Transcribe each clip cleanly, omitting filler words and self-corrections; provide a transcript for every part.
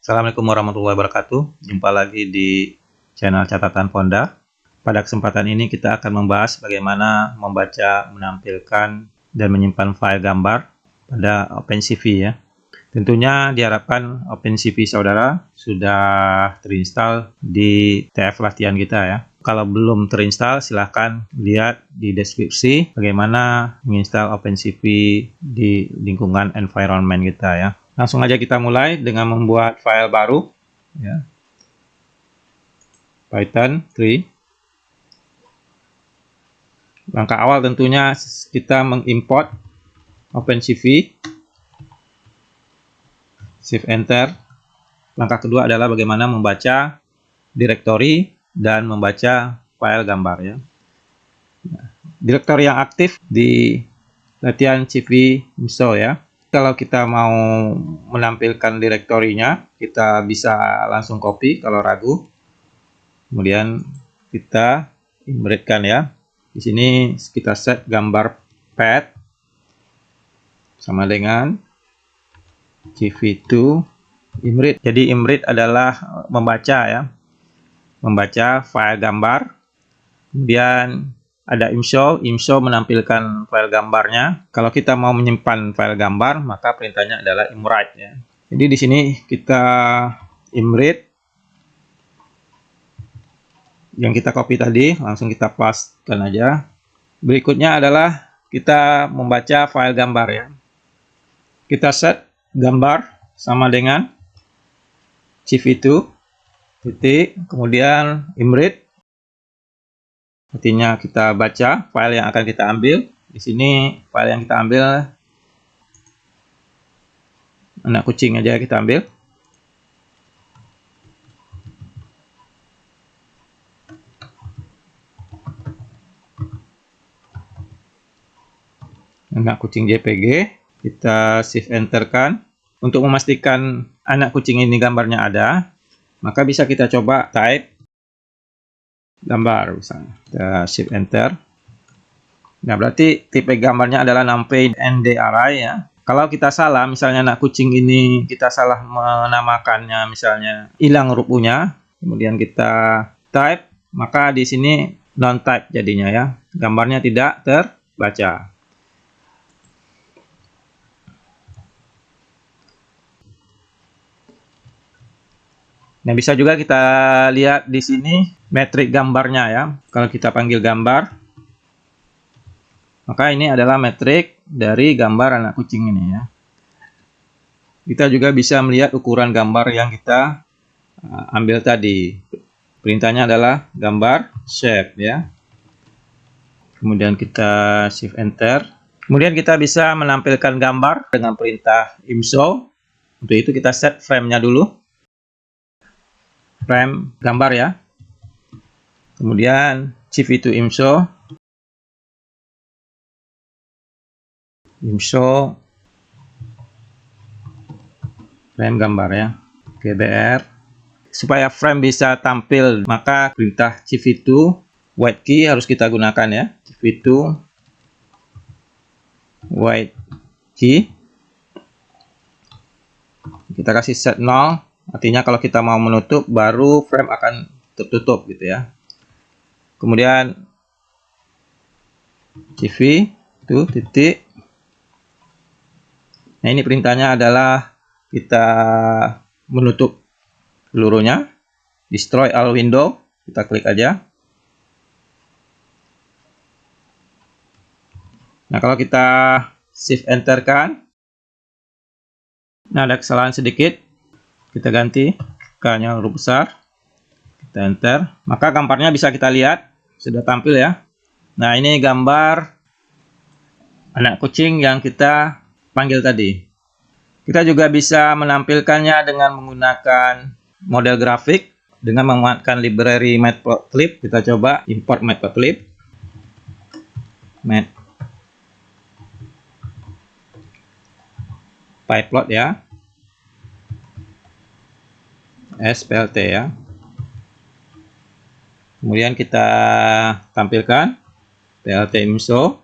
Assalamualaikum warahmatullahi wabarakatuh. Jumpa lagi di channel Catatan Fonda. Pada kesempatan ini kita akan membahas bagaimana membaca, menampilkan, dan menyimpan file gambar pada OpenCV ya. Tentunya diharapkan OpenCV saudara sudah terinstall di TF latihan kita ya. Kalau belum terinstall, silahkan lihat di deskripsi bagaimana menginstal OpenCV di lingkungan environment kita ya. Langsung aja kita mulai dengan membuat file baru ya. Python 3. Langkah awal tentunya kita mengimport OpenCV. Shift Enter. Langkah kedua adalah bagaimana membaca directory dan membaca file gambar ya. Directory yang aktif di latihan CV MISO ya. Kalau kita mau menampilkan direktorinya, kita bisa langsung copy kalau ragu. Kemudian kita inbreedkan ya. Di sini kita set gambar path sama dengan CV2 inbreed. Jadi inbreed adalah membaca ya. Membaca file gambar. Kemudian ada imshow menampilkan file gambarnya. Kalau kita mau menyimpan file gambar, maka perintahnya adalah imwrite ya. Jadi di sini kita imread yang kita copy tadi, langsung kita pastekan aja. Berikutnya adalah kita membaca file gambar ya. Kita set gambar sama dengan CV2 titik, kemudian imread. Artinya kita baca file yang akan kita ambil. Di sini file yang kita ambil anak kucing aja kita ambil. Anak kucing JPG. Kita shift enter kan. Untuk memastikan anak kucing ini gambarnya ada, maka bisa kita coba type gambar misalnya. Kita shift enter. Nah, berarti tipe gambarnya adalah numpy NDRI ya. Kalau kita salah, misalnya anak kucing ini kita salah menamakannya, misalnya hilang rupunya, kemudian kita type, maka di sini non type jadinya ya. Gambarnya tidak terbaca. Nah, bisa juga kita lihat di sini metrik gambarnya ya. Kalau kita panggil gambar, maka ini adalah metrik dari gambar anak kucing ini ya. Kita juga bisa melihat ukuran gambar yang kita ambil tadi. Perintahnya adalah gambar shape ya. Kemudian kita shift enter. Kemudian kita bisa menampilkan gambar dengan perintah imshow. Untuk itu kita set frame-nya dulu. Frame gambar ya. Kemudian CV2 imshow frame gambar ya. GBR. Supaya frame bisa tampil, maka perintah CV2 white key harus kita gunakan ya. CV2 white key. Kita kasih set 0. Artinya kalau kita mau menutup, baru frame akan tertutup gitu ya. Kemudian CV itu titik. Nah, ini perintahnya adalah kita menutup seluruhnya. Destroy all window. Kita klik aja. Nah, kalau kita shift enter kan, nah ada kesalahan sedikit. Kita ganti K-nya huruf besar. Kita enter. Maka gambarnya bisa kita lihat. Sudah tampil ya. Nah, ini gambar anak kucing yang kita panggil tadi. Kita juga bisa menampilkannya dengan menggunakan model grafik. Dengan memanfaatkan library Matplotlib. Kita coba import Matplotlib. Pyplot ya. SPLT ya. Kemudian kita tampilkan PLT imshow.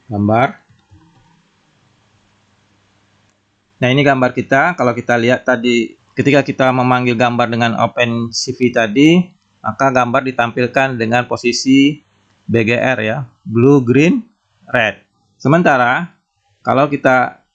Gambar. Nah, ini gambar kita. Kalau kita lihat tadi, ketika kita memanggil gambar dengan OpenCV tadi, maka gambar ditampilkan dengan posisi BGR ya, blue, green, red. Sementara kalau kita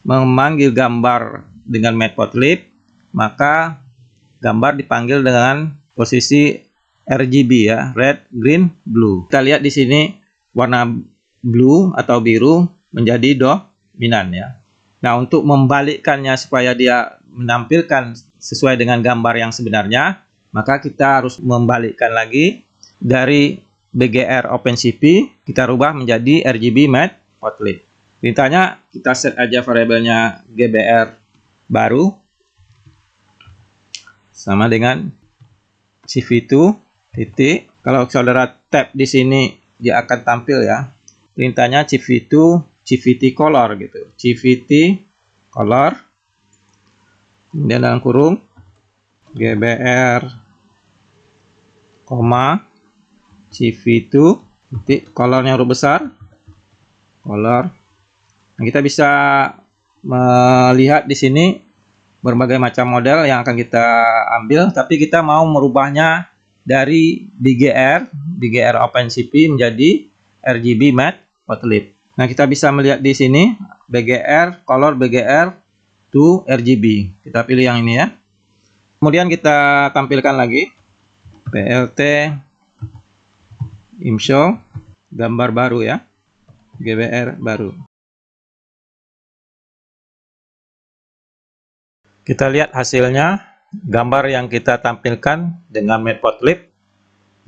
memanggil gambar dengan matplotlib, maka gambar dipanggil dengan posisi RGB ya, red, green, blue. Kita lihat di sini warna blue atau biru menjadi dominan ya. Nah, untuk membalikkannya supaya dia menampilkan sesuai dengan gambar yang sebenarnya, maka kita harus membalikkan lagi dari BGR OpenCV, kita rubah menjadi RGB matplotlib. Perintahnya kita set aja variabelnya GBR baru sama dengan CV2 titik. Kalau saudara tab di sini dia akan tampil ya. Perintahnya CV2 CVT color gitu. CVT color. Kemudian dalam kurung GBR CV2 titik colornya huruf besar. Color. Nah, kita bisa melihat di sini berbagai macam model yang akan kita ambil, tapi kita mau merubahnya dari BGR OpenCV menjadi RGB matplotlib. Nah, kita bisa melihat di sini BGR, color BGR to RGB. Kita pilih yang ini ya. Kemudian kita tampilkan lagi PLT imshow gambar baru ya, GBR baru. Kita lihat hasilnya, gambar yang kita tampilkan dengan matplotlib.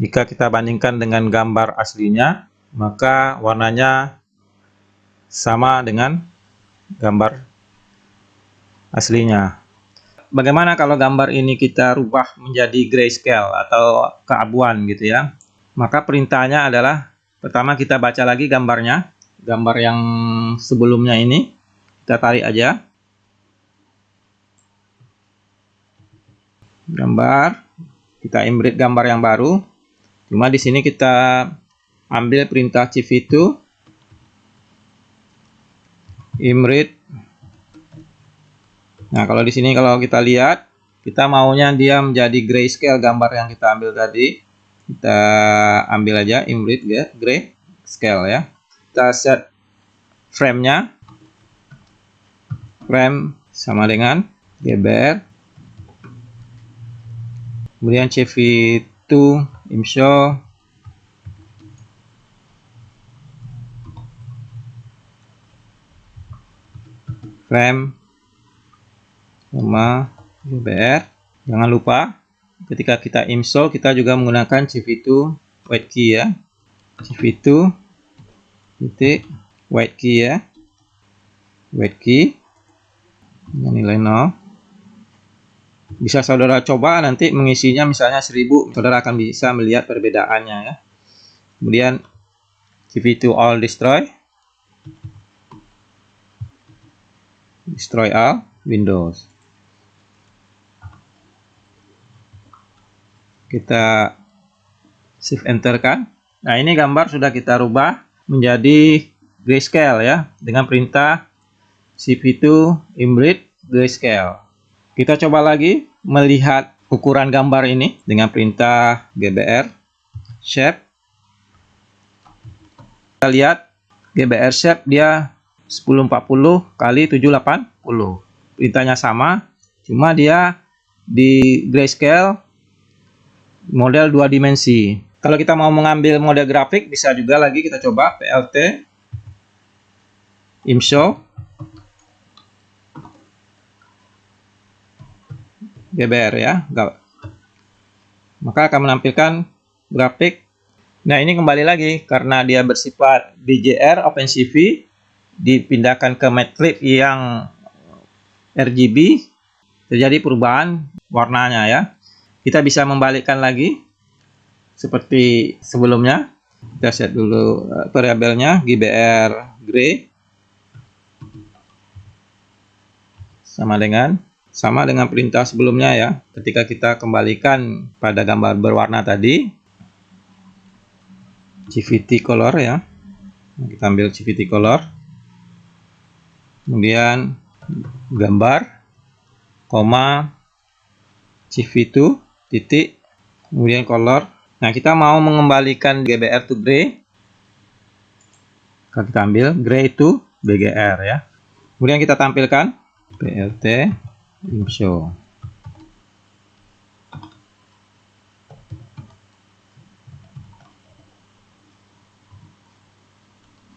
Jika kita bandingkan dengan gambar aslinya, maka warnanya sama dengan gambar aslinya. Bagaimana kalau gambar ini kita rubah menjadi grayscale atau keabuan gitu ya? Maka perintahnya adalah, pertama kita baca lagi gambarnya, gambar yang sebelumnya ini, kita tarik aja. Gambar, kita embed gambar yang baru. Cuma di sini kita ambil perintah CV2 embed. Nah, kalau di sini kalau kita lihat, kita maunya dia menjadi grayscale gambar yang kita ambil tadi. Kita ambil aja embed ya, grayscale ya. Kita set frame-nya. Frame sama dengan GBR. Kemudian CV2 imshow frame sama GBR. Jangan lupa ketika kita imshow kita juga menggunakan CV2 white key ya. CV2 titik white key ya. White key dengan nilai 0. Bisa saudara coba nanti mengisinya misalnya 1000, saudara akan bisa melihat perbedaannya ya. Kemudian CV2 all destroy all Windows. Kita shift enter kan. Nah, ini gambar sudah kita rubah menjadi grayscale ya dengan perintah CV2 embed grayscale. Kita coba lagi melihat ukuran gambar ini dengan perintah GBR shape. Kita lihat GBR shape dia 1040 kali 780. Perintahnya sama, cuma dia di grayscale model 2 dimensi. Kalau kita mau mengambil model grafik bisa juga lagi kita coba PLT imshow GBR ya, maka akan menampilkan grafik. Nah, ini kembali lagi karena dia bersifat BGR OpenCV dipindahkan ke matplotlib yang RGB, terjadi perubahan warnanya ya. Kita bisa membalikkan lagi seperti sebelumnya. Kita set dulu variabelnya GBR gray sama dengan perintah sebelumnya ya. Ketika kita kembalikan pada gambar berwarna tadi, CVT color ya. Kita ambil CVT color. Kemudian gambar, koma, CV2, titik, kemudian color. Nah, kita mau mengembalikan GBR to gray. Kita ambil gray to BGR ya. Kemudian kita tampilkan PLT ImShow.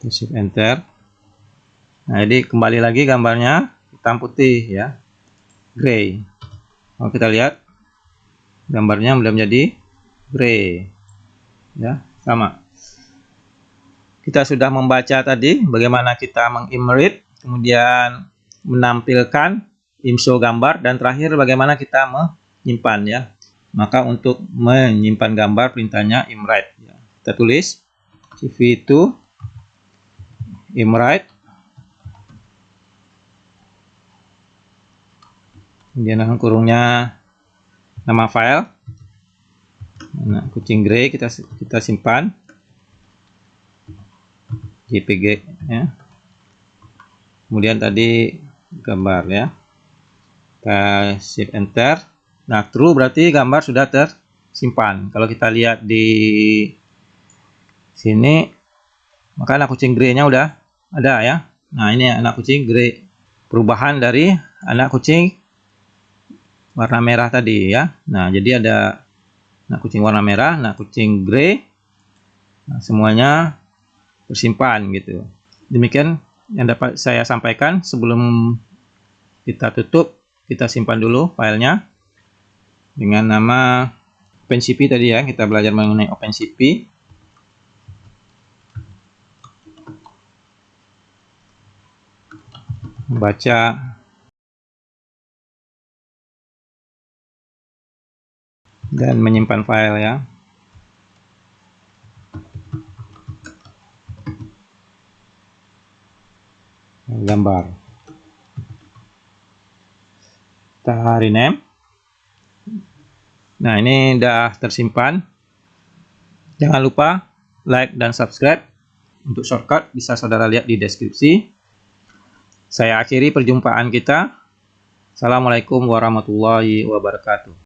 Shift enter. Nah, jadi kembali lagi gambarnya hitam putih ya, gray. Kalau kita lihat gambarnya sudah menjadi gray ya, sama. Kita sudah membaca tadi bagaimana kita mengimerate, kemudian menampilkan ImShow gambar, dan terakhir bagaimana kita menyimpan ya. Maka untuk menyimpan gambar perintahnya imwrite ya. Kita tulis CV2 imwrite, kemudian kurungnya nama file, nah, kucing gray kita simpan JPG ya. Kemudian tadi gambar ya, kita shift enter. Nah, true berarti gambar sudah tersimpan. Kalau kita lihat di sini, maka anak kucing grey-nya udah ada ya. Nah, ini anak kucing grey, perubahan dari anak kucing warna merah tadi ya. Nah, jadi ada anak kucing warna merah, anak kucing grey. Nah, semuanya tersimpan gitu. Demikian yang dapat saya sampaikan. Sebelum kita tutup, kita simpan dulu filenya dengan nama OpenCV tadi ya. Kita belajar mengenai OpenCV. Membaca dan menyimpan file ya. Gambar. Kita rename. Nah, ini udah tersimpan. Jangan lupa like dan subscribe. Untuk shortcut bisa saudara lihat di deskripsi. Saya akhiri perjumpaan kita. Assalamualaikum warahmatullahi wabarakatuh.